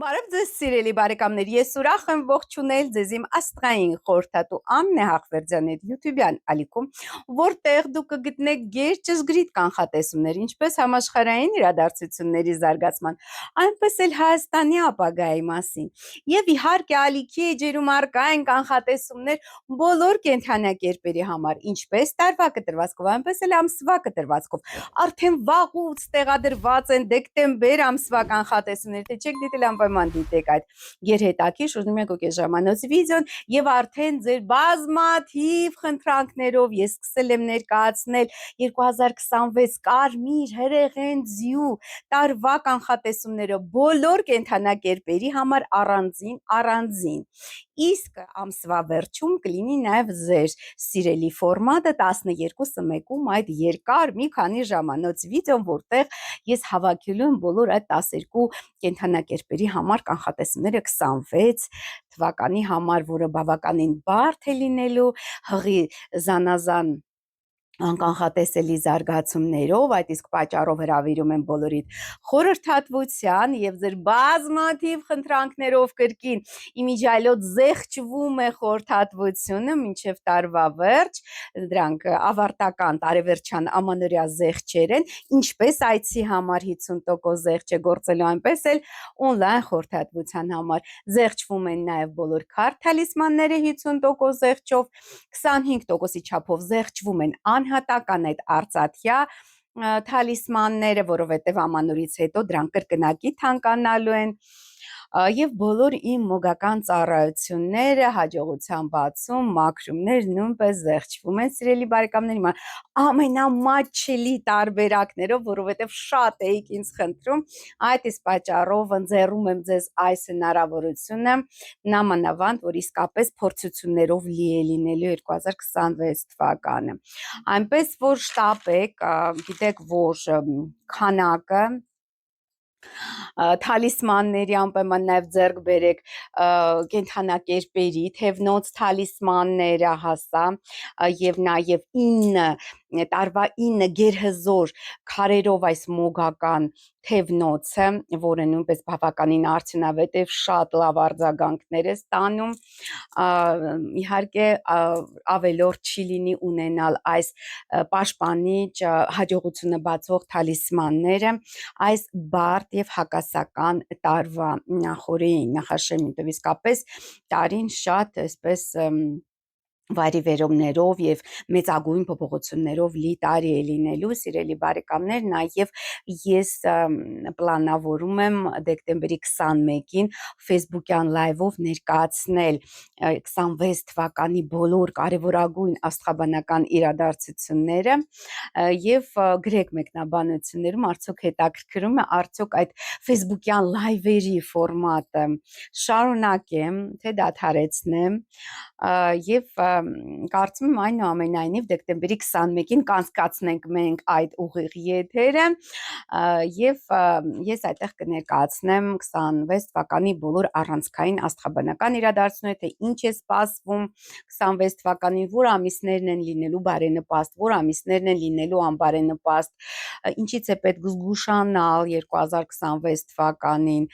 Բարև ձեզ սիրելի բարեկամներ, ես ուրախ եմ ողջունել ձեզ իմ աստղային խորհրդատու Աննե Հախվերդյանի YouTube-յան ալիքում, որտեղ դուք կգտնեք գերճշգրիտ կանխատեսումներ, ինչպես համաշխարհային իրադարձությունների զարգացման, այնպես էլ Հայաստանի ապագայի մասին։ Եվ իհարկե ալիքի էջերում առկա են կանխատեսումներ բոլոր կենդանակերպերի համար, ինչպես տարվա կտրվածքով, այնպես էլ ամսվա կտրվածքով։ Արդեն վաղուց տեղադրված են դեկտեմբեր ամսվա կանխատեսումներ, թե չեք դիտել անպայման դիտեք այդ գերհետաքրքիր շուրջ 1.5 ժամանոց վիդեոն եւ արդեն ձեր բազմաթիվ խնդրանքներով ես սկսել եմ ներկայացնել 2026 կարմիր հրեղեն ձյու տարվա կանխատեսումները բոլոր կենդանակերպերի համար առանձին իսկ ամսվա վերջում կլինի նաև ձեր սիրելի ֆորմատը 12-ը մեկում այդ երկար մի քանի ժամանոց վիդեոն, որտեղ ես հավաքելու եմ բոլոր այդ 12 կենդանակերպերի համար կանխատեսումները 26 թվականի համար, որը բավականին բարդ է լինելու հղի զանազան անկանխատեսելի զարգացումներով, այդ իսկ պատճառով հրավիրում եմ բոլորիդ խորհրդատվության եւ ձեր բազմաթիվ խնդրանքներով կրկին իմիջիայլոց զեղչվում է խորհրդատվությունը մինչեւ տարվա վերջ, դրանք ավարտական տարեվերջյան ամանորյա զեղչեր են, ինչպես այցի համար 50% զեղչ է գործելու, այնպես էլ օնլայն խորհրդատվության համար զեղչվում են նաեւ բոլոր քարտ թալիսմանները 50% զեղչով, 25%-ի չափով զեղչվում են անհատական այդ արծաթյա թալիսմանները, որովհետև ամանորից հետո դրանք կրկնակի թանկանալու են եւ բոլոր իմ մոգական ծառայությունները հաջողության բացում մաքրումներ նույնպես զեղչվում են սիրելի բարեկամներ, ամենամատչելի տարբերակներով, որովհետև շատ էիք ինձ խնդրում, այդ իսկ պատճառով ընձեռում եմ ձեզ այս հնարավորությունը, նամանավանդ, որ իսկապես փորձություններով լի է լինելու 2026 թվականը։ Այնպես որ շտապեք, գիտեք, որ քանակը թալիսմանների անպայման նաև ձեռք բերեք կենդանակերպերի թևնոց թալիսմանները հասա եւ նաև 9 տարվա 9 գերհզոր քարերով այս մոգական թևնոցը, որը նույնպես բավականին արդյունավետ է, շատ լավ արձագանքներ է ստանում, իհարկե ավելորդ չի լինի ունենալ այս պաշտպանիչ հաջողությունը բացող թալիսմանները այս բարդ եւ հակասական տարվա նախորդին նախաշեմին, դու իսկապես տարին շատ այսպես վայրիվերումներով եւ մեծագույն փոփոխություններով լի տարի է լինելու սիրելի բարեկամներ, նաեւ ես պլանավորում եմ դեկտեմբերի 21-ին Facebook-յան լայվով ներկայացնել 26 թվականի բոլոր կարևորագույն աստղաբանական իրադարձությունները եւ գրեք մեկնաբանություններում արդյոք հետաքրքրում է արդյոք այդ Facebook-յան լայվերի ֆորմատը շարունակեմ, թե դադարեցնեմ եւ կարծում եմ այնուամենայնիվ դեկտեմբերի 21-ին կանցկացնենք մենք այդ ուղիղ եթերը եւ ես այդտեղ կներկայացնեմ 26 թվականի բոլոր առանցքային աստղաբանական իրադարձությունները, թե ինչ է սպասվում 26 թվականին, որ ամիսներն են լինելու բարենպաստ, որ ամիսներն են լինելու անբարենպաստ, ինչից է պետք զգուշանալ 2026 թվականին,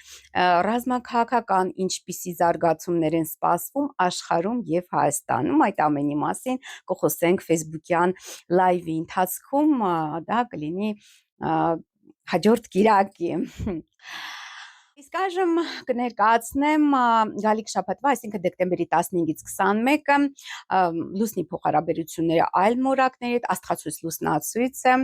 ռազմաքաղաքական ինչպիսի զարգացումներ են սպասվում աշխարհում եւ Հայաստանում, այդ ամենի մասին կխոսենք Facebook-յան լայվի ընթացքում, դա կլինի հաջորդ կիրակի։ Իսկ այժմ կներկայացնեմ գալիք շաբաթվա, այսինքն դեկտեմբերի 15-ից 21-ը լուսնի փոխհարաբերությունները այլ մորակների հետ, աստղացույց լուսնացույցը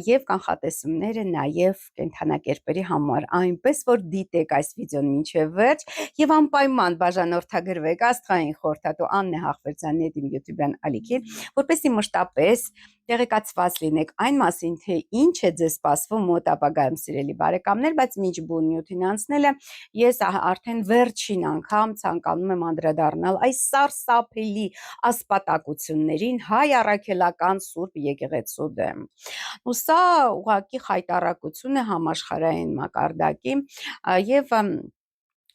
եւ կանխատեսումները նաեւ կենդանակերպերի համար, այնպես որ դիտեք այս վիդեոն մինչեւ վերջ եւ անպայման բաժանորդագրվեք աստղային խորհրդատու Աննե Հախվերդյանի YouTube-յան ալիքին, որպեսզի մշտապես տեղեկացված լինեք այն մասին, թե ինչ է ձեզ սպասվում մոտ ապագայում սիրելի բարեկամներ, բայց միջ բուն նյութին անցնելը ես արդեն վերջին անգամ ցանկանում եմ անդրադառնալ այս սարսափելի ասպատակություններին հայ առաքելական Սուրբ եկեղեցու դեմ։ Ու սա ուղղակի խայտառակություն է համաշխարհային մակարդակի եւ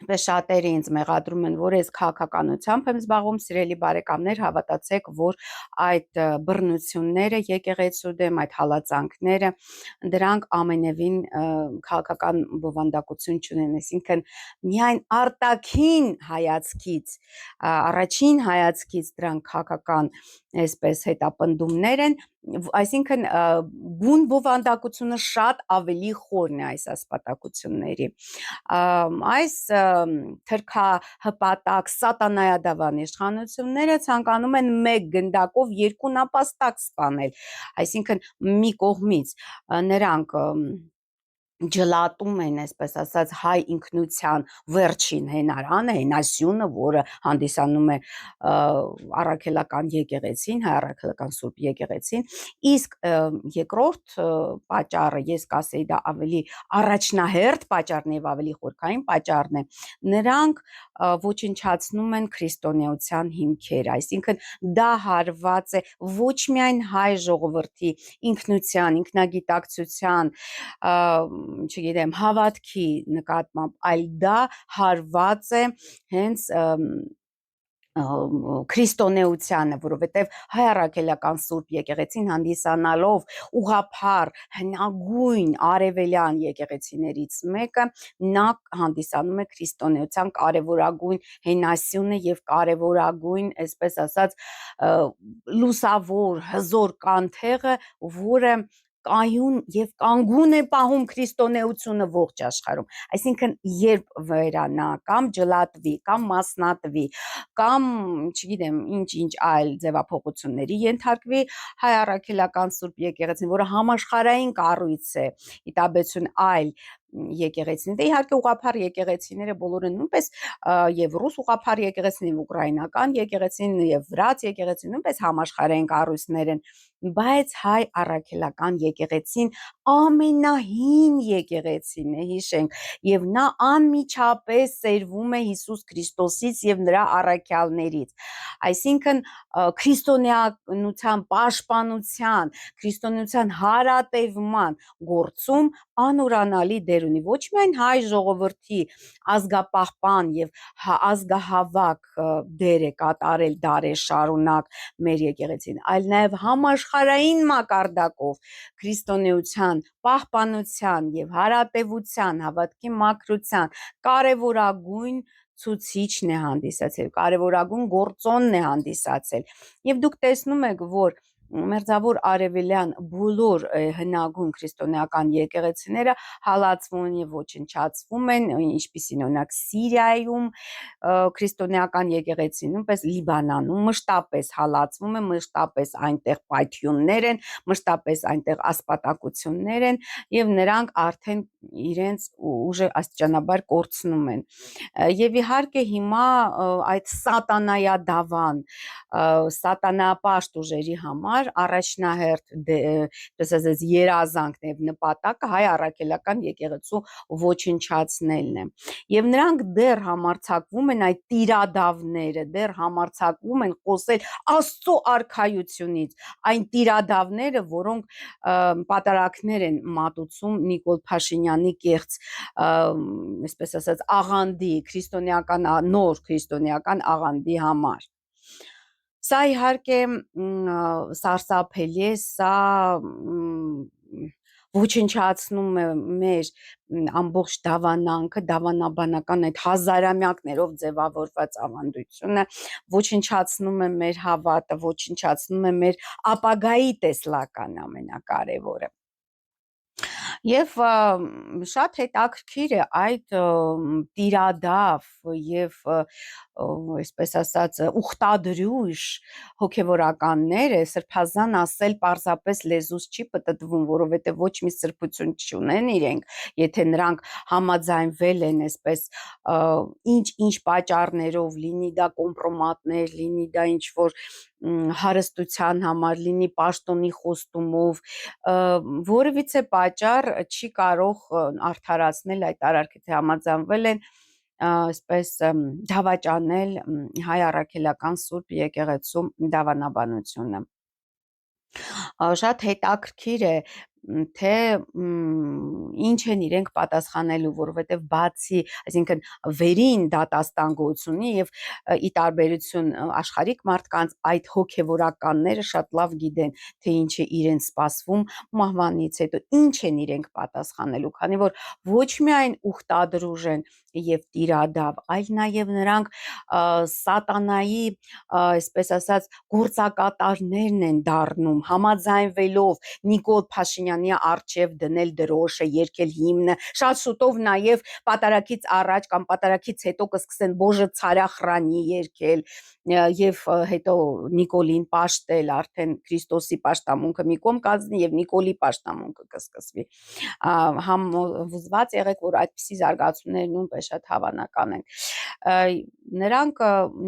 Պես շատերը ինձ մեղադրում են, որ ես քաղաքականությամբ եմ զբաղվում, սիրելի բարեկամներ, հավատացեք, որ այդ բռնությունները եկեղեցու դեմ, այդ հալածանքները, դրանք ամենևին քաղաքական բովանդակություն չունեն, այսինքն միայն արտաքին հայացքից, առաջին հայացքից դրանք քաղաքական այսպես հետապնդումներ են, այսինքն բուն բովանդակությունը շատ ավելի խորն է այս ասպատակությունների։ Այս թրքահպատակ սատանայադավան իշխանությունները ցանկանում են մեկ գնդակով երկու նապաստակ սպանել, այսինքն մի կողմից նրանք ջլատում են, այսպես ասած, հայ ինքնության վերջին հենարանը, հենասյունը, որը հանդիսանում է առաքելական եկեղեցին, հայ առաքելական Սուրբ եկեղեցին, իսկ երկրորդ պատճառը, ես կասեի, դա ավելի առաջնահերթ պատճառն եւ ավելի խորքային պատճառն է, նրանք ոչնչացնում են քրիստոնեության հիմքերը, այսինքն դա հարված է ոչ միայն հայ ժողովրդի ինքնության, ինքնագիտակցության, չգիտեմ, հավատքի նկատմամբ, այլ դա հարված է հենց քրիստոնեությանը, որովհետև հայ առաքելական Սուրբ եկեղեցին հանդիսանալով ուղղափառ հնագույն արևելյան եկեղեցիներից մեկը, նա հանդիսանում է քրիստոնեության կարևորագույն հենասյունը եւ կարևորագույն, այսպես ասած, լուսավոր հզոր կանթեղը, որը կայուն եւ կանգուն է պահում քրիստոնեությունը ողջ աշխարհում, այսինքն երբ վերանա կամ ջլատվի կամ մասնատվի կամ չգիտեմ ինչ այլ ձևափոխությունների ենթարկվի հայ առաքելական Սուրբ եկեղեցին, որը համաշխարհային կառույց է, ի տարբերություն այլ եկեղեցիներ, դե իհարկե ուղղափառ եկեղեցիները բոլորը նույնպես եւ ռուս ուղղափառ եկեղեցին, ուկրաինական եկեղեցին եւ վրաց եկեղեցին նույնպես համաշխարհային կառույցներ են, բայց հայ առաքելական եկեղեցին ամենահին եկեղեցին է, հիշենք, եւ նա անմիջապես սերվում է Հիսուս Քրիստոսից եւ նրա առաքյալներից, այսինքն քրիստոնեության պաշտպանության, քրիստոնեության հարատևման գործում անուրանալի դեր ունի ոչ միայն հայ ժողովրդի ազգապահպան եւ ազգահավաք դեր է կատարել դարեր շարունակ մեր եկեղեցին, այլ նաեւ համաշխարհային մակարդակով քրիստոնեության պահպանության եւ հարատևության, հավատքի մաքրության կարևորագույն ցուցիչն է հանդիսացել, կարևորագույն գործոնն է հանդիսացել, եւ դուք տեսնում եք, որ մերձավոր արևելյան բոլոր հնագույն քրիստոնեական եկեղեցիները հալածվում են եւ ոչնչացվում են, ինչպիսին օրինակ Սիրիայում քրիստոնեական եկեղեցին, նույնպես Լիբանանում մշտապես հալածվում է, մշտապես այնտեղ պայթյուններ են, մշտապես այնտեղ ասպատակություններ են եւ նրանք արդեն իրենց ուժը աստիճանաբար կորցնում են, եւ իհարկե հիմա այդ սատանայադավան սատանապաշտ ուժերի համար առաջնահերթ ասած երազանքն եւ նպատակը հայ առաքելական եկեղեցու ոչնչացնելն է եւ նրանք դեռ համարձակվում են այդ տիրադավները դեռ համարձակվում են խոսել Աստծո արքայությունից այն տիրադավները, որոնք պատարակներ են մատուցում Նիկոլ Փաշինյանի կեղծ այսպես ասած աղանդի քրիստոնեական նոր քրիստոնեական աղանդի համար, սա իհարկե սարսափելի է, սա ոչնչացնում է մեր ամբողջ դավանանքը, դավանաբանական այդ հազարամյակներով ձևավորված ավանդությունը, ոչնչացնում է մեր հավատը, ոչնչացնում է մեր ապագայի տեսլական ամենակարևորը։ Եվ շատ հետաքրքիր է այդ տիրադավ եւ այսպես ասած ուխտադրույժ հոգեվորականները սրբազան ասել պարզապես լեզուս չի պտտվում, որովհետեւ ոչ մի սրբություն չունեն իրենք, եթե նրանք համաձայնվել են այսպես ինչ պատճառներով, լինի դա կոմպրոմատներ, լինի դա ինչ որ հարստության համար, լինի պաշտոնի խոստումով, որևիցե պատճառ չի կարող արդարացնել այդ արարքը, թե համաձայնվել են այսպես դավաճանել հայ առաքելական Սուրբ եկեղեցու դավանաբանությունը։ Շատ հետաքրքիր է թե ինչ են իրենք պատասխանելու, որովհետև բացի, այսինքն վերին դատաստան գոյությունի եւ ի տարբերություն աշխարհիկ մարդկանց այդ հոգեվորականները շատ լավ գիտեն, թե ինչ է իրենց սպասվում մահվանից հետո, ինչ են իրենք պատասխանելու, քանի որ ոչ միայն ուխտադրուժ են եւ տիրադավ, այլ նաեւ նրանք սատանայի, այսպես ասած, գործակատարներն են դառնում, համաձայնվելով Նիկոլ Փաշինյանի արչև դնել դրոշը, երգել հիմնը, շատ շուտով նաեւ պատարագից առաջ կամ պատարագից հետո կսկսեն Բոժը ցարя храни երգել եւ հետո Նիկոլին պաշտել, արդեն Քրիստոսի պաշտամունքը մի կողմ կազմի եւ Նիկոլի պաշտամունքը կսկսվի, համոզված եղեք, որ այդպիսի զարգացումները նույնպես շատ հավանական են, նրանք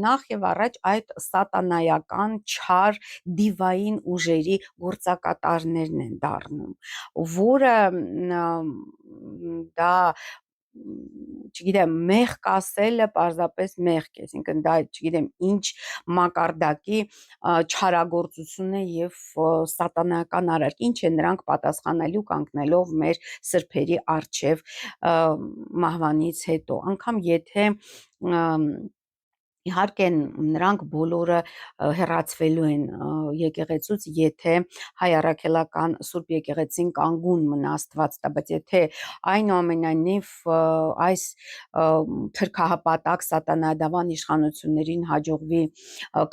նախ եւ առաջ այդ սատանայական չար դիվային ուժերի գործակատարներն են դառնում, որը դա չգիտեմ, մեղք ասելը պարզապես մեղք է, այսինքն դա չգիտեմ ինչ մակարդակի չարագործություն է եւ սատանայական արարք, ինչ է նրանք պատասխանելու կանգնելով մեր սրբերի առջև մահվանից հետո, անգամ եթե իհարկե նրանք բոլորը հեռացվելու են եկեղեցուց, եթե հայ առաքելական Սուրբ եկեղեցին կանգուն մնա Աստված տա, բայց եթե այնուամենայնիվ այս թրքահապատակ սատանադավան իշխանություններին հաջողվի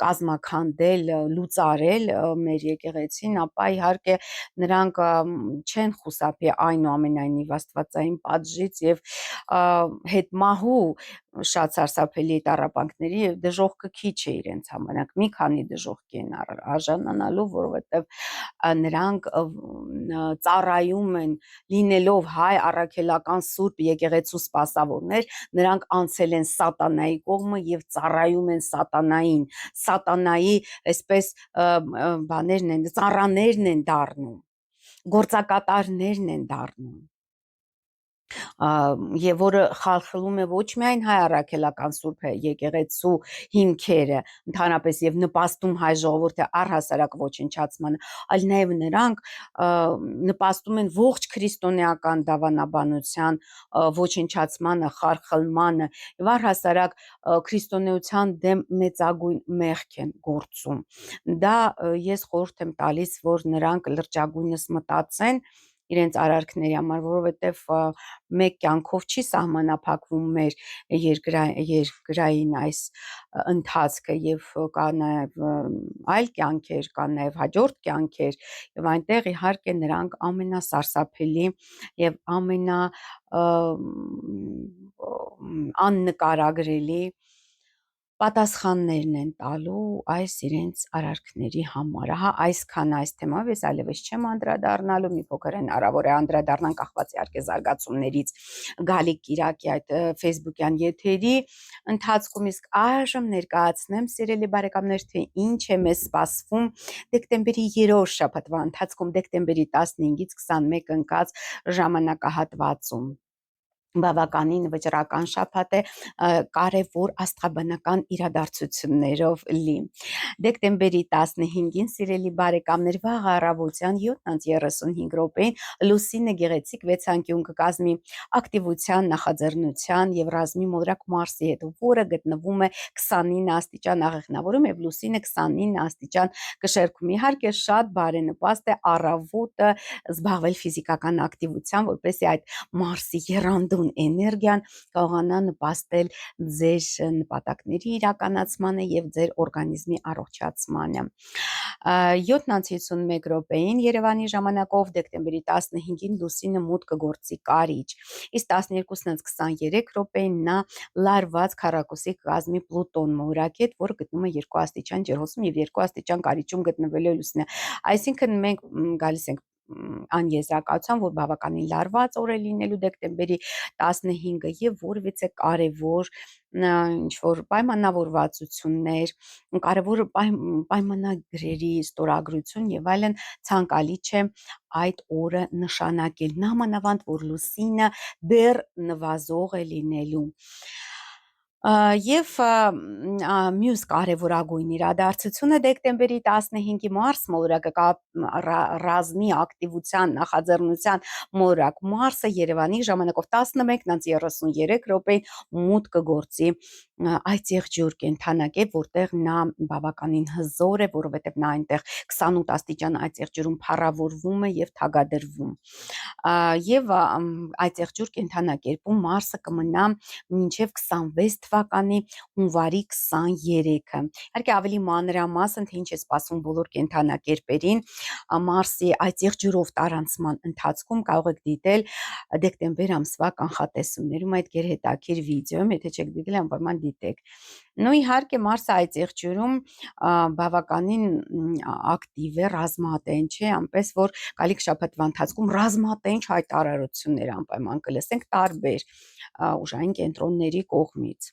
կազմաքանդել, լուծարել մեր եկեղեցին, ապա իհարկե նրանք չեն խուսափի այնուամենայնիվ աստվածային պատժից եւ հետմահու շատ սարսափելի տառապանքների եւ դժողքը քիչ է իրենց համար, մի քանի դժողքի են արժանանալու, որովհետեւ նրանք ծառայում են լինելով հայ առաքելական Սուրբ եկեղեցու սպասավորներ, նրանք անցել են սատանայի կողմը եւ ծառայում են սատանային, սատանայի այսպես բաներն են, ծառաներն են դառնում, գործակատարներն են դառնում, եւ որը խալխլում է ոչ միայն հայ առաքելական Սուրբ եկեղեցու հիմքերը, ընդհանրապես եւ նպաստում հայ ժողովրդի առհասարակ ոչնչացմանը, այլ նաեւ նրանք նպաստում են ողջ քրիստոնեական դավանաբանության ոչնչացմանը, խարխլմանը եւ առհասարակ քրիստոնեության դեմ մեծագույն մեղք են գործում, դա ես խորհուրդ եմ տալիս, որ նրանք լրջագույնս մտածեն իրենց արարքների համար, որովհետև մեկ կյանքով չի սահմանափակվում մեր երկրային այս ընթացքը եւ կա նաեւ այլ կյանքեր, կան նաեւ հաջորդ կյանքեր եւ այնտեղ իհարկե նրանք ամենասարսափելի եւ աննկարագրելի պատասխաններն են տալու այս իրենց արարքների համար, ահա այսքան այս թեմայով ես այլևս չեմ անդրադառնալու, մի փոքր հնարավոր է անդրադառնան կախված իհարկե զարգացումներից գալիք Կիրակի այդ Facebook-յան եթերի ընթացքում, իսկ այժմ ներկայացնեմ սիրելի բարեկամներ, թե ինչ է մեզ սպասվում դեկտեմբերի 3-րդ շաբաթվա ընթացքում, դեկտեմբերի 15-ից 21 ընկած ժամանակահատվածում, բավականին վճռական շաբաթ է, կարևոր աստղաբանական իրադարձություններով լի։ Դեկտեմբերի 15-ին, սիրելի բարեկամներ, վաղ առավոտյան 7:35 րոպեին լուսինը գեղեցիկ վեցանկյուն կկազմի ակտիվության, նախաձեռնության եւ ռազմի մոլորակ Մարսի հետ, որը գտնվում է 29 աստիճան աղեղնավորում եւ լուսինը 29 աստիճան կշերքում։ Իհարկե շատ բարենպաստ է առավոտը զբաղվել ֆիզիկական ակտիվությամբ, որպեսզի այդ Մարսի եռանդուն էներգիան կարողանա նպաստել ձեր նպատակների իրականացմանը եւ ձեր օրգանիզմի առողջացմանը։ 7:51 րոպեին Երևանի ժամանակով դեկտեմբերի 15-ին լուսինը մուտք կգործի Կարիճ, իսկ 12:23 րոպեին նա լարված քառակուսի կազմի Պլուտոն մոլորակի հետ, որը գտնվում է 2 աստիճան Ջերհոսում եւ 2 աստիճան Կարիճում գտնվելու է լուսինը։ Այսինքն մենք գալիս ենք անեզրակացության, որ բավականին լարված օր է լինելու դեկտեմբերի 15-ը եւ որևիցե կարևոր ինչ-որ պայմանավորվածություններ, կարևոր պայմանագրերի ստորագրություն եւ այլն ցանկալի չէ այդ օրը նշանակել, նամանավանդ որ լուսինը դեռ նվազող է լինելու։ Եվ մյուս կարևորագույն իրադարձությունը դեկտեմբերի 15-ի Մարս մոլորակը ռազմի ակտիվության նախաձեռնության մոլորակ Մարսը Երևանի ժամանակով 11:33 մուտք կգործի այդ եղջյուր կենդանակ է, որտեղ նա բավականին հզոր է, որովհետև նա այնտեղ 28 աստիճան այդ եղջյուրում փառավորվում է եւ թագադրվում։ Եվ այդ եղջյուր կենդանակերպում Մարսը կմնա մինչև 26 թվականի հունվարի 23-ը։ Իհարկե ավելի մանրամասն թե ինչ է սպասվում բոլոր կենդանակերպերին Մարսի այդ եղջյուրով տարանցման ընթացքում կարող եք դիտել դեկտեմբեր ամսվա կանխատեսումներում այդ գերհետաքրքիր վիդեոյում, եթե չեք դիտել, անպայման դիտեք։ Նու իհարկե Մարսը այդ եղջյուրում բավականին ակտիվ է, ռազմատենչ է, այնպես որ գալիք շաբաթվա ընթացքում ռազմատենչ հայտարարություններ անպայման կլսենք տարբեր ուժային կենտրոնների կողմից։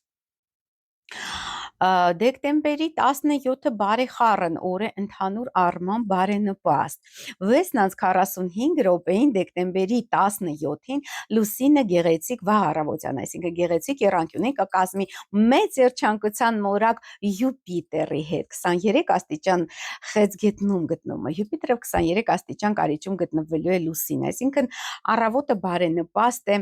Դեկտեմբերի 17-ը բարեխառն օր է ընդհանուր առմամբ բարենպաստ։ 6:45 րոպեին դեկտեմբերի 17-ին լուսինը գեղեցիկ վաղ առավոտյան, այսինքն գեղեցիկ եռանկյունի կկազմի մեծ երջանկության մոլորակ Յուպիտերի հետ 23 աստիճան խեցգետնում գտնվում է Յուպիտերը, 23 աստիճան կարիճում գտնվելու է լուսինը, այսինքն առավոտը բարենպաստ է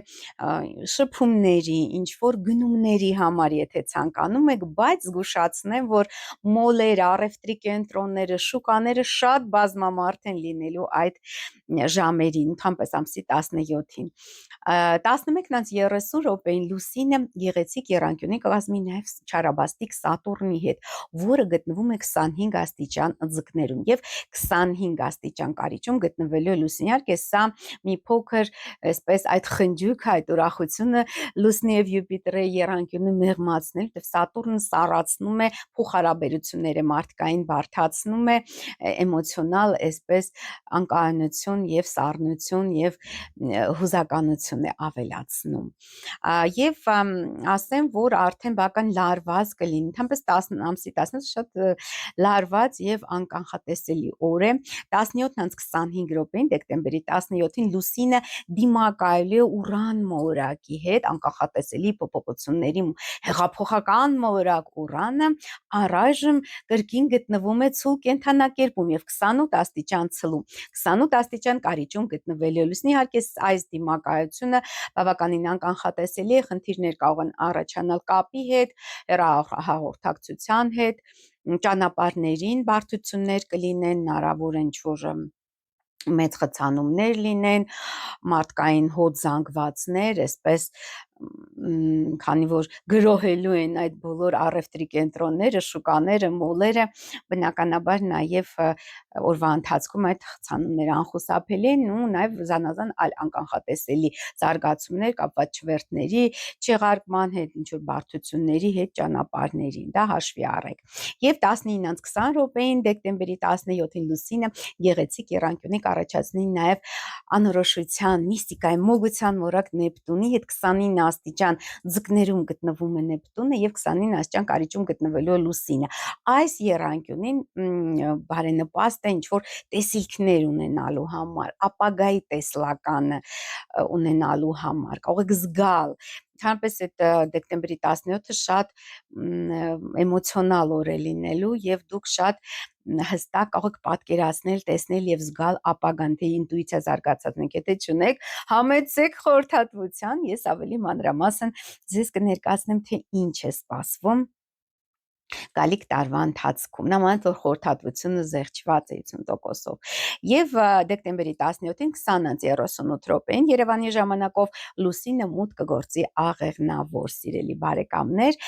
շփումների, ինչ որ գնումների համար, եթե ցանկանում եք, բայց զգուշացնեմ, որ մոլերը, առևտրի կենտրոնները, շուկաները շատ բազմամարդ են լինելու այդ ժամերին, ընդհանրապես ամսի 17-ին։ 11:30 րոպեին լուսինը գեղեցիկ եռանկյունի կկազմի նաև չարաբաստիկ Սատուրնի հետ, որը գտնվում է 25 աստիճան ձկներում եւ 25 աստիճան կարիճում գտնվելու է լուսինը։ Իհարկե սա մի փոքր այսպես այդ խնջույք, այդ ուրախությունը լուսնի եւ Յուպիտերի եռանկյունի մեղմացնել, որտեղ Սատուրնը սառացնում է փոխհարաբերությունները մարդկային, բարդացնում է էմոցիոնալ այսպես անկայունություն եւ սառնություն եւ հուզականություն է ավելացնում։ Եվ ասեմ, որ արդեն բական լարված կլինի, ընդհանրապես ամսի 10-ը շատ լարված եւ անկանխատեսելի օր է։ 17:25 րոպեին դեկտեմբերի 17-ին լուսինը դիմակայելու է Ուրան մոլորակի հետ, անկանխատեսելի փոփոխությունների հեղափոխական մոլորակ Ուրանը առայժմ կրկին գտնվում է ցուլ կենդանակերպում եւ 28 աստիճան ցլում, 28 աստիճան կարիճում գտնվելու է լուսինը։ Իհարկե այս դիմակայությունը բավականին անկանխատեսելի է, խնդիրներ կարող են առաջանալ կապի հետ, հեռահաղորդակցության հետ, ճանապարհներին բարդություններ կլինեն, հնարավոր է ինչ-որ մեծ խցանումներ լինեն, մարդկային հոտ զանգվածներ, այսպես քանի որ գրոհելու են այդ բոլոր առևտրի կենտրոնները, շուկաները, մոլերը, բնականաբար նաև օրվա ընթացքում այդ խցանումները անխուսափելի են ու նաև զանազան այլ անկանխատեսելի զարգացումներ կապված չվերթների չեղարկման հետ, ինչ որ բարդությունների հետ ճանապարհներին, դա հաշվի առեք։ Եվ 19:20 րոպեին դեկտեմբերի 17-ին լուսինը գեղեցիկ եռանկյունի կառաջացնի նաև անորոշության, միստիկայի, մոգության մոլորակ Նեպտունի հետ 29 աստիճան ձկներում գտնվում է Նեպտունը եւ 29 աստիճան կարիճում գտնվելու է լուսինը։ Այս եռանկյունին բարենպաստ է ինչ որ տեսիլքներ ունենալու համար, ապագայի տեսլականը ունենալու համար, կարող եք զգալ Ընդհանրապես այդ դեկտեմբերի 17-ը շատ էմոցիոնալ օր է լինելու եւ դուք շատ հստակ կարող եք պատկերացնել, տեսնել եւ զգալ ապագան, թե ինտուիցիա զարգացած եք, եթե չունեք, համեցեք խորհրդատվության, ես ավելի մանրամասն ձեզ կներկայացնեմ, թե ինչ է սպասվում գալիք տարվա ընթացքում, նմանած որ խորհրդատվությունը զեղչված է 50%-ով։ Եվ դեկտեմբերի 17-ին 20:38 րոպեին Երևանի ժամանակով լուսինը մուտք կգործի աղեղնավոր, սիրելի բարեկամներ,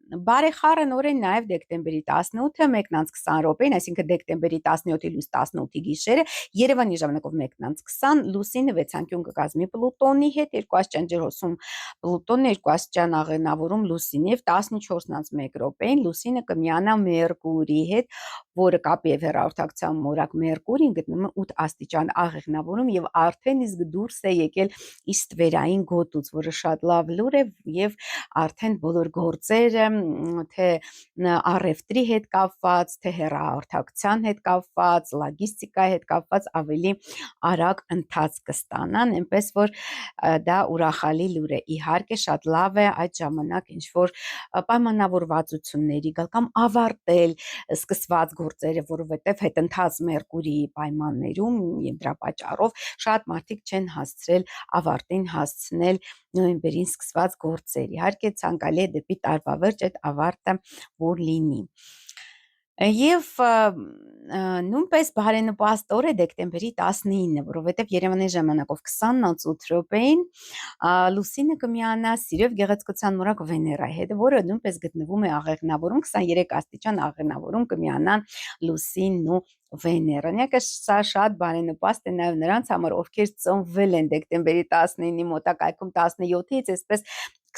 բարեխառն օր է նաև դեկտեմբերի 18-ը 1:20 րոպեին, այսինքն դեկտեմբերի 17-ի լույս 18-ի գիշերը Երևանի ժամանակով 1:20 լուսինը վեցանկյուն կկազմի Պլուտոնի հետ, 2 աստիճան ջրհոսում Պլուտոնը, 2 աստիճան աղեղնավորում լուսինի եւ 14:01 րոպեին լուսինը կմիանա Մերկուրի հետ, որը կապի եւ հեռահաղորդակցության մոլորակ Մերկուրին գտնվում է 8 աստիճան աղեղնավորում եւ արդեն իսկ դուրս է եկել իր ստվերային գոտուց, որը շատ լավ լուր է եւ արդեն բոլոր գործերը թե առևտրի հետ կապված, թե հեռահաղորդակցության հետ կապված, լոգիստիկայի հետ կապված ավելի արագ ընթացք կստանան, այնպես որ դա ուրախալի լուր է։ Իհարկե շատ լավ է այդ ժամանակ ինչ որ պայմանավորվածությունների գալ կամ ավարտել սկսված գործերը, որովհետև հետընթաց Մերկուրիի պայմաններում եւ դրա պատճառով շատ մարդիկ չեն հասցրել ավարտին հասցնել նոյեմբերին սկսված գործեր։ Իհարկե ցանկալի է դեպի տարվա վերջ այդ ավարտը որ լինի։ Եվ նույնպես բարենպաստ օր է դեկտեմբերի 19-ը, որովհետև Երևանի ժամանակով 20:08 րոպեին լուսինը կմիանա Սիրով գեղեցկության մորակ Վեներայի հետ, որը նույնպես գտնվում է աղեղնավորում, 23 աստիճան աղեղնավորում կմիանան Լուսինն ու Վեներան։ Եկե սա շատ բարենպաստ է նաև նրանց համար, ովքեր ծնվել են դեկտեմբերի 19-ի մոտակայքում 17-ից, այսպես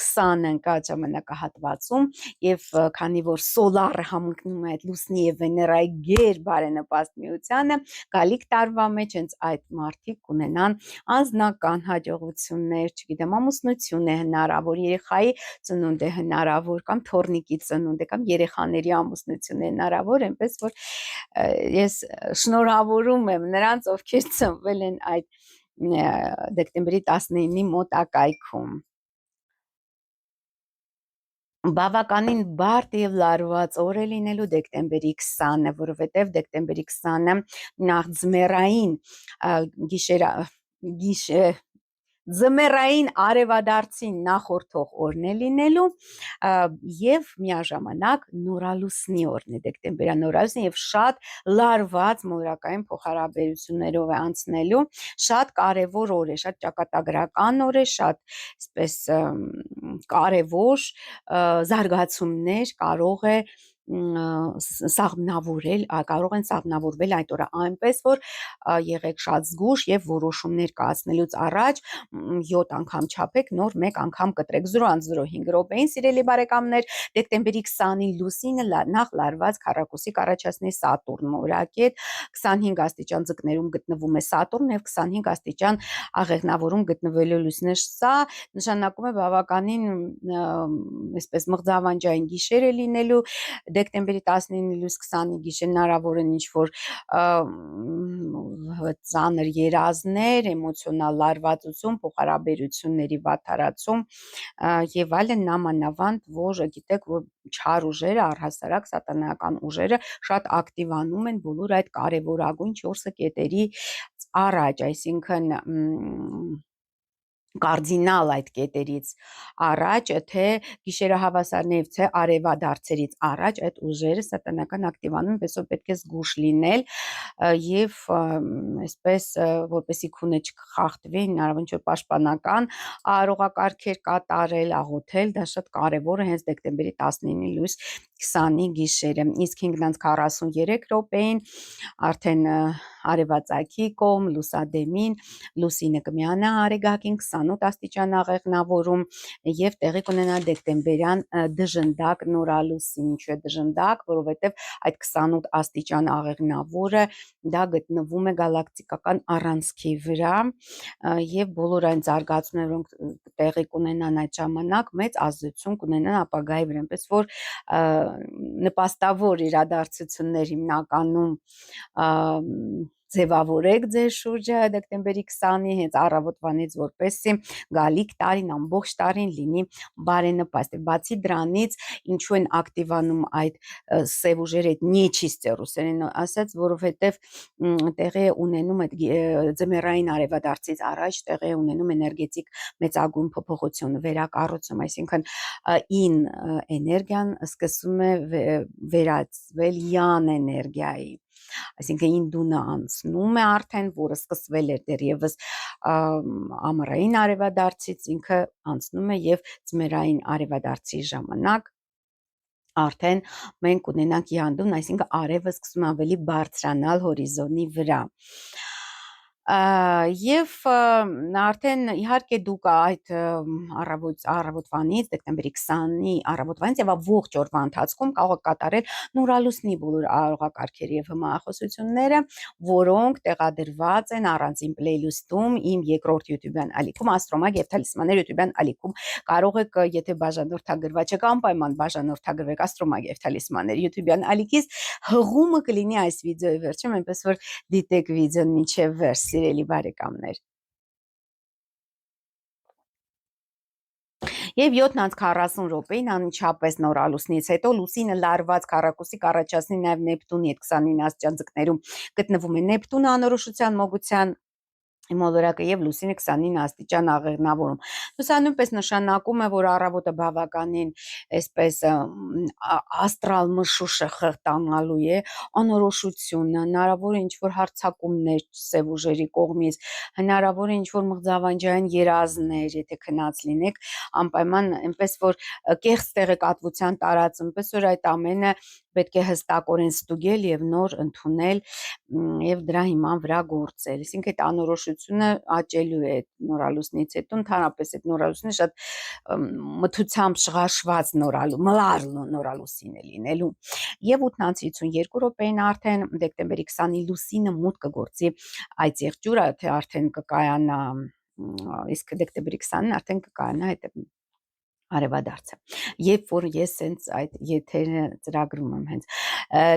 20 ընկած ժամանակահատվածում եւ քանի որ սոլարը համընկնում է այդ լուսնի եւ Վեներայի գեր բարենպաստ միությանը, գալիք տարվա մեջ հենց այդ մարդիկ կունենան անձնական հաջողություններ, չգիտեմ, ամուսնություն է հնարավոր, երեխայի ծնունդ է հնարավոր կամ թորնիկի ծնունդ է կամ երեխաների ամուսնություն է հնարավոր, այնպես որ ես շնորհավորում եմ նրանց, ովքեր ծնվել են այդ դեկտեմբերի 19-ի մոտակայքում։ Բավականին բարդ եւ լարված օր է լինելու դեկտեմբերի 20-ը, որովհետեւ դեկտեմբերի 20-ը նախ ձմեռային արևադարձին նախորդող օրն է լինելու եւ միաժամանակ նորալուսնի օրն է դեկտեմբերյան նորալուսնի եւ շատ լարված մորակային փոխհարաբերություններով է անցնելու, շատ կարեւոր օր է, շատ ճակատագրական օր է, շատ այսպես կարևոր զարգացումներ կարող է սաղմնավորել, կարող են սաղմնավորվել այդ օրը, այնպես որ եղեք շատ զգույշ եւ որոշումներ կայացնելուց առաջ 7 անգամ չափեք, նոր 1 անգամ կտրեք 0:05 րոպեին, սիրելի բարեկամներ, դեկտեմբերի 20-ի լուսինը նախ լարված քառակուսի կառաջացնի Սատուրն օրակետ, 25 աստիճան ձկներում գտնվում է Սատուրն եւ 25 աստիճան աղեղնավորում գտնվելու լուսինը, սա նշանակում է բավականին այսպես մղձավանջային գիշեր է լինելու դեկտեմբերի 19-ի լույս 20-ի գիշեր հնարավոր են ինչ-որ ծանր երազներ, էմոցիոնալ լարվածություն, փոխհարաբերությունների վատթարացում եւ այլն, նամանավանդ, որ գիտեք, որ չար ուժերը, առհասարակ սատանայական ուժերը շատ ակտիվանում են բոլոր այդ կարևորագույն 4 կետերի առաջ, այսինքն կարդինալ այդ կետերից առաջ, թե գիշերահավասարներից, թե արևադարձերից առաջ այդ ուժերը սատանական ակտիվանում, այսպես պետք է զգույշ լինել եւ այսպես որպեսի քունը չխախտվի, հնարավոր ինչ որ պաշտպանական արարողակարգեր կատարել, աղոթել, դա շատ կարեւոր է հենց դեկտեմբերի 19-ի լույս 20-ի գիշերը, իսկ 5:43 րոպեին արդեն արևածագի կողմ լուսադեմին լուսինը կմիանա Արեգակին 28 աստիճան աղեղնավորում եւ տեղի կունենա դեկտեմբերյան դժնդակ նորալուսին, ինչու է դժնդակ, որովհետեւ այդ 28 աստիճան աղեղնավորը դա գտնվում է գալակտիկական առանցքի վրա եւ բոլոր այն զարգացումները, որոնք տեղի կունենան այդ ժամանակ, մեծ ազդեցություն կունենան ապագայի վրա, այնպես որ նպաստավոր իրադարձություններ հիմնականում ձևավորեք ձեր շուրջը դեկտեմբերի 20-ի հենց առավոտվանից, որպեսզի գալիք տարին, ամբողջ տարին լինի բարենպաստ։ Բացի դրանից, ինչու են ակտիվանում այդ սև ուժերը, այդ նեչիստը ռուսերեն ասած, որովհետև տեղի է ունենում այդ ձմեռային արևադարձից առաջ տեղի է ունենում էներգետիկ մեծագույն փոփոխություն, վերակառուցում, այսինքն ին էներգիան սկսում է վերածվել յան էներգիայի, այսինքն ինդունը անցնում է արդեն, որը սկսվել էր դեռևս ամառային արևադարձից, ինքը անցնում է եւ ձմեռային արևադարձի ժամանակ արդեն մենք ունենանք յանդուն, այսինքն արևը սկսում ավելի բարձրանալ հորիզոնի վրա։ Եվ արդեն իհարկե դուք այդ առավոտվանից դեկտեմբերի 20-ի առավոտվանից եւ ողջ օրվա ընթացքում կարող եք կատարել նորալուսնի բոլոր արարողակարգերը եւ հմահախոսությունները, որոնք տեղադրված են առանձին playlist-ում իմ երկրորդ YouTube-յան ալիքում Աստրոմագ եւ Թալիսմաններ YouTube-յան ալիքում։ Կարող եք, եթե բաժանորդագրված չեք, անպայման բաժանորդագրվեք Աստրոմագ եւ Թալիսմաններ YouTube-յան ալիքից, հղումը կլինի այս վիդեոյի վերջում, այնպես որ դիտեք վիդեոն մինչև վերջ, սիրելի բարեկամներ։ Եվ 7:40 րոպեին անմիջապես նորալուսնից հետո լուսինը լարված քառակուսի կառաջացնի նաև Նեպտունի հետ 29 աստիճան ձգներում գտնվում է Նեպտունը անորոշության մոգության մոլորակը եւ լուսինը 29 աստիճան աղեղնավորում։ Սա նույնպես նշանակում է, որ առավոտը բավականին այսպես աստրալ մշուշը խղտանալու է, անորոշությունը, հնարավոր է ինչ-որ հարձակումներ սև ուժերի կողմից, հնարավոր է ինչ-որ մղձավանջային երազներ, եթե քնած լինեք, անպայման այնպես որ կեղծ տեղեկատվության տարածում, այնպես որ այդ ամենը պետք է հստակորեն ստուգել եւ նոր ընդունել եւ դրա հիման վրա գործել։ Այսինքն այդ անորոշությունը աճելու է նորալուսնից հետո, ընդհանրապես այդ նորալուսինը շատ մթությամբ շղաշված մլար նորալուսին է լինելու։ Եվ 8:52 րոպեին արդեն դեկտեմբերի 20-ի լուսինը մուտք կգործի այդ եղջյուրը, թե արդեն կկայանա, իսկ դեկտեմբերի 20-ին արդեն կկայանա այդ արևադարձը, երբ որ ես հենց այդ եթերը ծրագրում եմ հենց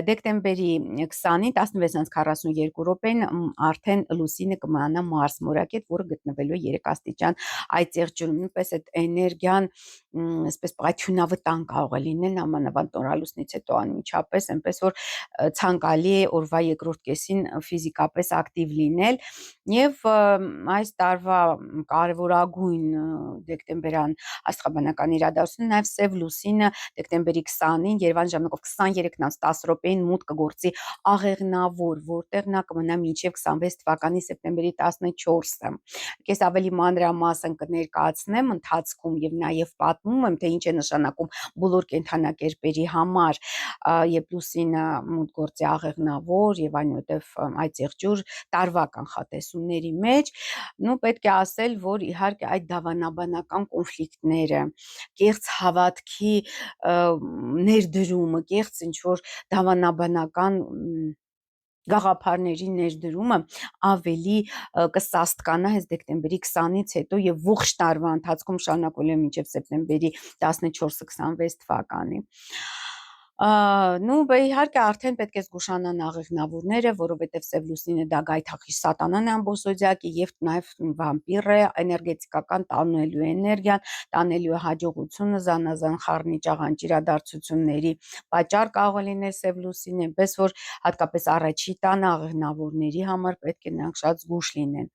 դեկտեմբերի 20-ին 16:42 րոպեին արդեն լուսինը կմնա Մարս մորակետ, որը գտնվելու է 3 աստիճան այդ եղջյուրում, նույնպես այդ էներգիան այսպես պայթյունավտանգ կարող է լինել նամանավանդ նորալուսնից հետո անմիջապես, այնպես որ ցանկալի է օրվա երկրորդ կեսին ֆիզիկապես ակտիվ լինել եւ այս տարվա կարևորագույն դեկտեմբերյան աստղաբանական իրադարձությունը նաև սև լուսինը դեկտեմբերի 20-ին Երևան ժամանակով 23:10 րոպեին մուտք կգործի աղեղնավոր, որտեղ նա կմնա մինչև 26 թվականի սեպտեմբերի 14-ը։ Ես ավելի մանրամասն կներկայացնեմ ընթացքում եւ նաև պատմում եմ, թե ինչ է նշանակում բոլոր կենդանակերպերի համար, երբ լուսինը մուտք գործի աղեղնավոր եւ այնուհետեւ այդ եղջյուր տարվա կանխատեսումների մեջ, պետք է ասել, որ իհարկե այդ դավանաբանական կոնֆլիկտները, կեղծ հավատքի ներդրումը, կեղծ ինչ-որ դավանաբանական գաղափարների ներդրումը ավելի կսաստկանա հենց դեկտեմբերի 20-ից հետո եւ ողջ տարվա ընթացքում շարունակվելու է մինչեւ սեպտեմբերի 14-26 թվականի։ Իհարկե արդեն պետք է զգուշանան աղեղնավորները, որովհետև սև լուսինը դա գայթակղիչ սատանան է ամբողջոդյակի եւ նաեւ վամպիր է, էներգետիկական տանելու էներգիան, տանելու է հաջողությունը, զանազան խառնիչ աղանջ իրադարձությունների պատճառ կարող է լինել սև լուսինը, այնպես որ հատկապես առաջի տան աղեղնավորների համար պետք է նրանք շատ զգուշ լինեն։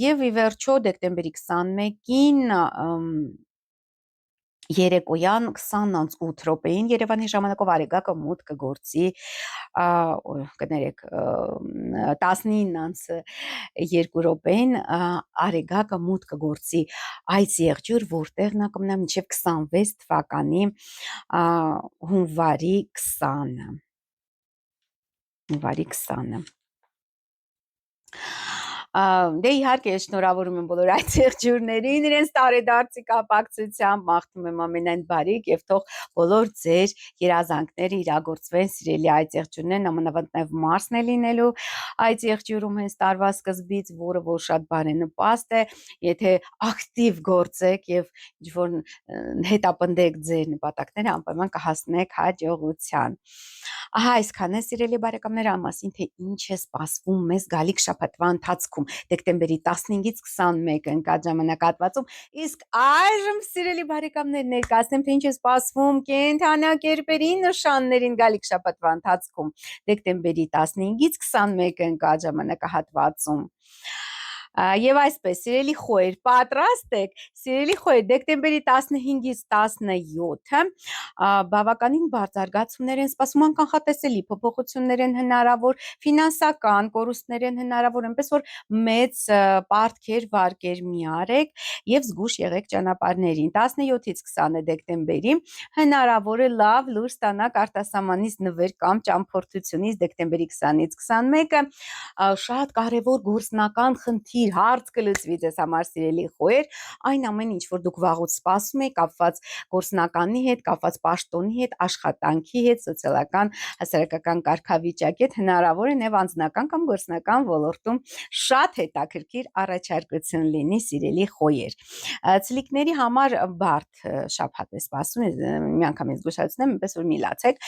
Եվ ի վերջո դեկտեմբերի 21-ին երեկոյան 20:08 րոպեին Երևանի ժամանակով Արեգակը մուտք կգործի, կներեք, 19:02 րոպեին Արեգակը մուտք կգործի այս եղջյուր, որտեղ նա կմնա մինչև 26 թվականի հունվարի 20-ը։ Հունվարի 20-ը։ Դե իհարկե շնորհավորում եմ բոլոր այդ եղջյուրներին իրենց տարեդարձի կապակցությամբ, մաղթում եմ ամենայն բարիք եւ թող բոլոր ձեր երազանքները իրագործվեն, սիրելի այդ եղջյուրներն, ամանավանդ նաեւ Մարսն է լինելու այդ եղջյուրում հենց տարվա սկզբից, որը որ շատ բարենպաստ է, եթե ակտիվ գործեք եւ ինչ-որ հետապնդեք ձեր նպատակները, անպայման կհասնեք հաջողության։ Ահա այսքան է, սիրելի բարեկամներ, ամասին թե ինչ է սպասվում մեզ գալիք շաբաթվա ընթացքում դեկտեմբերի 15-ից 21 ընկած ժամանակահատվածում, իսկ այժմ սիրելի բարեկամներ ներկայացնեմ, թե ինչ է սպասվում կենդանակերպերի նշաններին գալիք շաբաթվա ընթացքում դեկտեմբերի 15-ից 21 ընկած ժամանակահատվածում։ Եվ այսպես, սիրելի խոյր, պատրաստ եք, սիրելի խոյր, դեկտեմբերի 15-ից 17-ը բավականին բարձ զարգացումներ են սպասում, անկանխատեսելի փոփոխություններ են հնարավոր, ֆինանսական կորուստներ են հնարավոր, այնպես որ մեծ պարտքեր վարկեր մի արեք եւ զգուշ եղեք ճանապարհներին։ 17-ից 20 դեկտեմբերի հնարավոր է լավ լուր ստանաք արտասահմանից նվեր կամ ճամփորդությունից դեկտեմբերի 20-ից 21-ը շատ կարևոր գործնական խնդիր հարց կլուծվի ձեզ համար սիրելի խոյեր, այն ամեն ինչ, որ դուք վաղուց սպասում եք, կապված գործնականի հետ, կապված պաշտոնի հետ, աշխատանքի հետ, սոցիալական, հասարակական կարգավիճակի հետ, հնարավոր է նաև անձնական կամ գործնական ոլորտում շատ հետաքրքիր առաջարկություն լինի սիրելի խոյեր։ Ցլիկների համար բարդ շաբաթ է սպասում, միանգամից զգուշացնեմ, այնպես որ մի լացեք,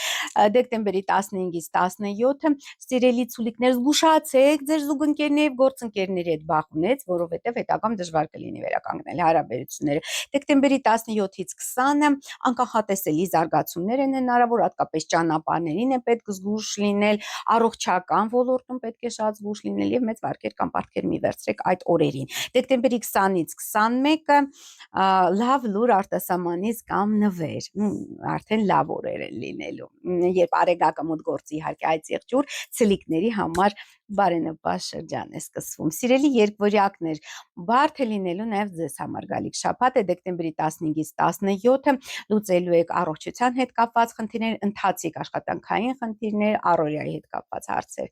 դեկտեմբերի 15-ից 17-ը սիրելի ցուլիկներ զգուշացեք ձեր զուգընկերների եւ գործընկերների հետ բախումից, որովհետեւ հետագամ դժվար կլինի վերականգնել հարաբերությունները։ Դեկտեմբերի 17-ից 20-ը անկանխատեսելի զարգացումներ են հնարավոր, հատկապես ճանապարհներին է պետք զգուշ լինել, առողջական ոլորտում պետք է շատ զգուշ լինել եւ մեծ վարկեր կամ պարտքեր մի վերցրեք այդ օրերին։ Դեկտեմբերի 20-ից 21-ը լավ լուր արտասահմանից կամ նվեր, արդեն լավ օրեր են լինելու։ Երբ արեգակը մոտ գործի իհարկե այդ եղջյուր ցլիկների համար բարենպաստ շրջան է սկսվում։ Սիրելի երկվորյակներ, բարդ է լինելու նաև ձեզ համար գալիք շաբաթը դեկտեմբերի 15-ից 17-ը լուծելու եք առողջության հետ կապված խնդիրներ, ընթացիկ աշխատանքային խնդիրներ, առօրյայի հետ կապված հարցեր։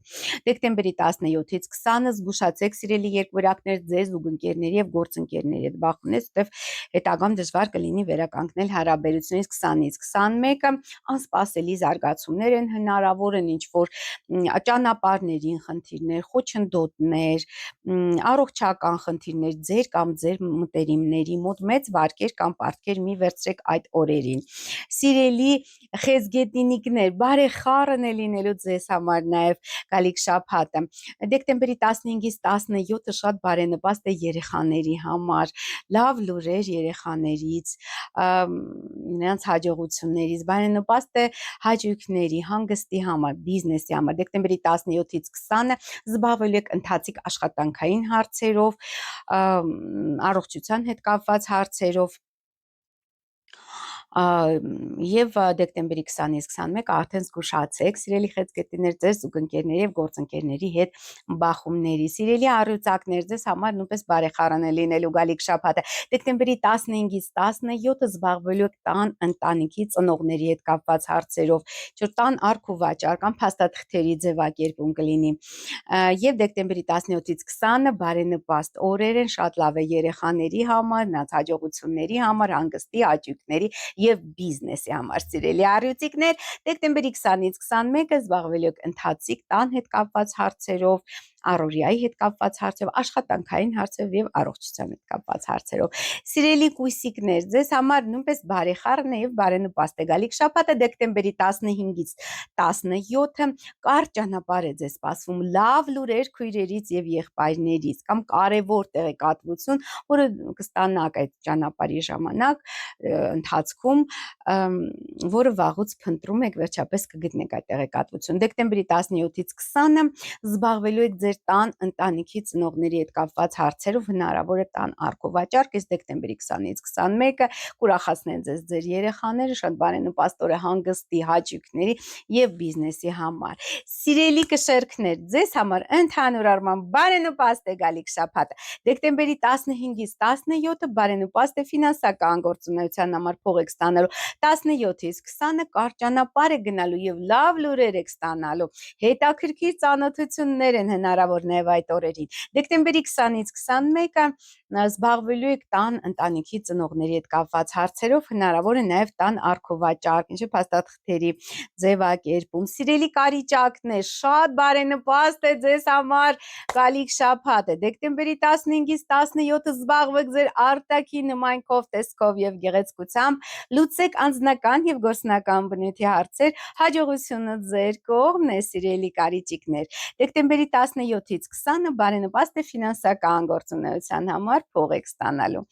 Դեկտեմբերի 17-ից 20-ը զգուշացեք սիրելի երկվորյակներ ձեզ ուղընկերների եւ գործընկերների հետ բախումից, որտեղ հետագամ դժվար կլինի վերականգնել հարաբերությունից 20-ից 21-ը անսպասելի զարգացումներ են հնարավոր են ինչ որ ճանապարհներին խնդիրներ, խոչընդոտներ, առողջական խնդիրներ ձեր կամ ձեր մտերիմների մոտ մեծ վարկեր կամ պարտքեր մի վերցրեք այդ օրերին։ Սիրելի խեցգետինիկներ, բարեխառն է լինելու ձեզ համար նաև գալիք շաբաթը։ Դեկտեմբերի 15-ից 17-ը շատ բարենպաստ է երեխաների համար, լավ լուրեր երեխաներից, նրանց հաջողություններից, բարենպաստ է հաճույքների, հանգստի համար, բիզնեսի համար։ Դեկտեմբերի 17-ից 20-ը զբաղվելու եք ընթացիկ աշխատանքային հարցերով, առողջության հետ կապված հարցերով եւ դեկտեմբերի 20-ից 21-ը արդեն զգուշացեք սիրելի խեցգետիներ ձեր զուգընկերների եւ գործընկերների հետ բախումների։ Սիրելի առյուծակներ, ձեզ համար նույնպես բարեխառն է լինելու գալիք շաբաթը։ Դեկտեմբերի 15-ից 17-ը զբաղվելու եք տան ընտանիքի ծնողների հետ կապված հարցերով, որ տան արք ու վաճառ կամ փաստաթղթերի ձևակերպում կլինի։ Եվ դեկտեմբերի 17-ից 20-ը բարենպաստ օրեր են, շատ լավ է երեխաների համար, նրանց հաջողությունների համար, հանգստի, հաճույքների եւ բիզնեսի համար սիրելի առյուծիկներ, դեկտեմբերի 20-ից 21-ը զբաղվելու եք ընթացիկ տան հետ կապված հարցերով, առօրյայի հետ կապված հարցերով, աշխատանքային հարցերով եւ առողջության հետ կապված հարցերով։ Սիրելի կույսիկներ, ձեզ համար նույնպես բարեխառն է եւ բարենպաստ է գալիք շաբաթը դեկտեմբերի 15-ից 17-ը կարճ ճանապարհ է ձեզ սպասվում, լավ լուրեր քույրերից եւ եղբայրներից կամ կարևոր տեղեկատվություն, որը կստանաք այդ ճանապարհի ժամանակ ընթացքում, որը վաղուց փնտրում եք, վերջապես կգտնեք այդ տեղեկատվությունը։ Դեկտեմբերի 17-ից 20-ը զբաղվելու եք ձեր տան ընտանիքի ծնողների հետ կապված հարցերով, հնարավոր է տան արք ու վաճառ, իսկ դեկտեմբերի 20-ից 21-ը կուրախացնեն ձեզ ձեր երեխաները, շատ բարենպաստ օր է հանգստի, հաճույքների եւ բիզնեսի համար։ Սիրելի կշերքներ, ձեզ համար ընդհանուր առմամբ բարենպաստ է գալիք շաբաթը։ Դեկտեմբերի 15-ից 17-ը բարենպաստ է ֆինանսական գործունեության համար փող եք ստանալու, 17-ից 20-ը կարճ ճանապարհ է գնալու եւ լավ լուրեր եք ստանալու, հետաքրքիր ծանոթություններ են հնարավոր նաեւ այդ օրերին։ Դեկտեմբերի 20-ից 21-ը զբաղվելու եք տան ընտանիքի ծնողների հետ կապված հարցերով, հնարավոր է նաեւ տան արք ու վաճառ, ինչը փաստաթղթերի ձևակերպում։ Սիրելի կարիճակներ, շատ բարենպաստ է ձեզ համար գալիք շաբաթը։ Դեկտեմբերի 15-ից 17-ը զբաղվեք ձեր արտաքին նմանքով, տեսքով եւ գեղեցկությամբ, լուծեք անձնական եւ գործնական բնույթի հարցեր, հաջողությունը ձեր կողմն է, սիրելի կարիճիկներ։ Դեկտեմբերի 17-ից 20-ը բարենպաստ է ֆինանսական գործունեության համար փող եք ստանալու։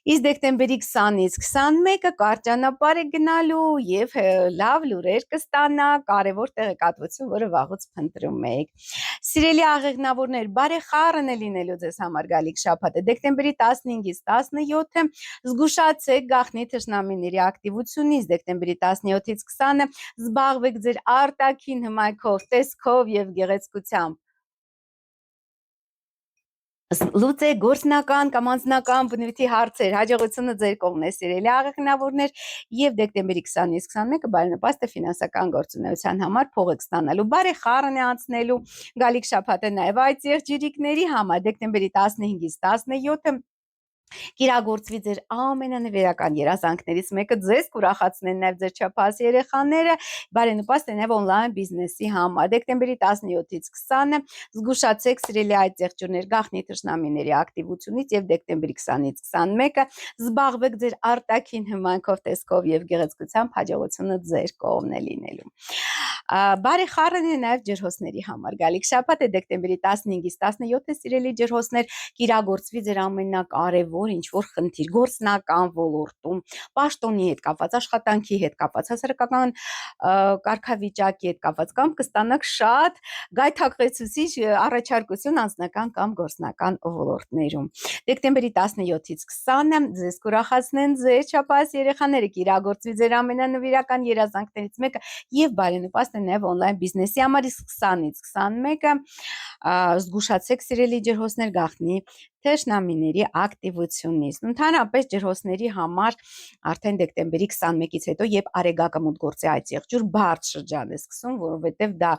Իսկ դեկտեմբերի 20-ից 21-ը կարճ ճանապարհ է գնալու եւ լավ լուրեր կստանա, կարևոր տեղեկատվություն, որը վաղուց փնտրում եք։ Սիրելի աղեղնավորներ, բարեխառն է լինելու ձեզ համար գալիք շաբաթը, դեկտեմբերի 15-ից 17-ը զգուշացեք գաղտնի թշնամիների ակտիվությունից, դեկտեմբերի 17-ից 20-ը զբաղվեք ձեր արտաքին հմայքով, տեսքով եւ գեղեցկությամբ։ Լուծեք գործնական կամ անձնական բնույթի հարցեր, հաջողությունը ձեր կողմն է, սիրելի աղեղնավորներ, եւ դեկտեմբերի 20-ից 21-ը բարենպաստ է ֆինանսական գործունեության համար փող եք ստանալու, բարեխառն է անցնելու գալիք շաբաթը, նաեւ այդ եղջիրիկների համար դեկտեմբերի 15-ից 17-ը կիրագործվի ձեր ամենանվիրական երազանքներից մեկը, ձեզ կուրախացնեն նաև ձեր չափահաս երեխաները, բարենպաստ է նաև օնլայն բիզնեսի համար։ Դեկտեմբերի 17-ից 20-ը զգուշացեք սիրելի այդ եղջյուրներ գաղտնի թշնամիների ակտիվությունից եւ դեկտեմբերի 20-ից 21-ը զբաղվեք ձեր արտաքին հմայքով, տեսքով եւ գեղեցկությամբ, հաջողությունը ձեր կողմն է լինելու։ Բարեխառն է նաև ջրհոսների համար գալիք շաբաթ է դեկտեմբերի 15-ից 17-ը սիրելի ջրհոսներ կիրագործվի ձեր ամենակարևոր ինչ-որ խնդիր գործնական ոլորտում, պաշտոնի հետ կապված, աշխատանքի հետ կապված, հասարակական կարգավիճակի հետ կապված կամ կստանաք շատ գայթակղեցուցիչ առաջարկություն անձնական կամ գործնական ոլորտներում։ Դեկտեմբերի 17-ից 20-ը ձեզ կուրախացնեն ձեր չափահաս երեխաները, կիրագործվի ձեր ամենանվիրական երազանքներից մեկը եւ բարենպաստ է նաև օնլայն բիզնեսի համար, իսկ 20-ից 21-ը զգուշացեք սիրելի ջրհոսներ գաղտնի թշնամիների ակտիվությունից։ Ընդհանրապես ջրհոսների համար արդեն դեկտեմբերի 21-ից հետո, երբ արեգակը մուտք գործի այդ եղջյուր, բարդ շրջան է սկսում, որովհետև դա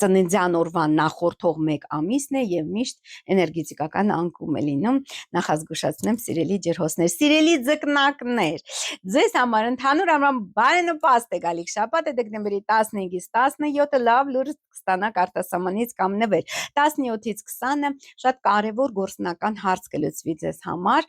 ծննդյան օրվա նախորդող 1 ամիսն է եւ միշտ էներգետիկական անկում է լինում։ Նախազգուշացնեմ սիրելի ջրհոսներ, սիրելի ձկնակներ, ձեզ համար ընդհանուր առմամբ բարենպաստ է գալիք շաբաթը դեկտեմբերի 15-ից 17-ը լավ լուր կստանաք արտասահմանից կամ նվեր։ 17-ից 20-ը շատ կարևոր գործնական հարց կլուծվի ձեզ համար,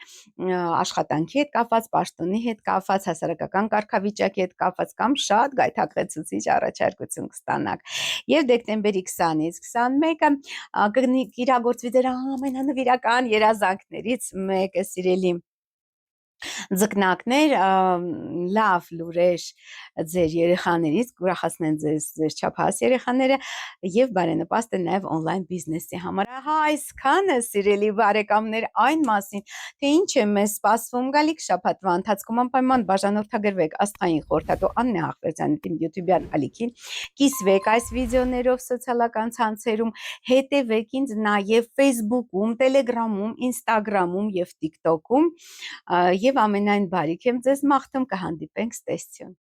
աշխատանքի հետ կապված, պաշտոնի հետ կապված, հասարակական կարգավիճակի հետ կապված կամ շատ գայթակղեցուցիչ առաջարկություն կստանաք։ Եվ դեկտեմբերի 20-ից 21-ը կիրագործվի ձեր ամենանվիրական երազանքներից մեկը, սիրելի ձկնակներ, լավ լուրեր ձեր երեխաներից, կուրախացնեն ձեզ ձեր չափահաս երեխաները եւ բարենպաստ է նաեւ օնլայն բիզնեսի համար։ Ահա այսքանը սիրելի բարեկամներ այն մասին, թե ինչ է մեզ սպասվում գալիք շաբաթվա ընթացքում, անպայման բաժանորդագրվեք աստղային խորհրդատու Աննե Աղվերդյանի YouTube-յան ալիքին, կիսվեք այս վիդեոներով սոցիալական ցանցերում, հետևեք ինձ նաեւ Facebook-ում, Telegram-ում, Instagram-ում եւ TikTok-ում եւ ամենայն բարիք եմ ձեզ մաղթում, կհանդիպենք, ստեսություն։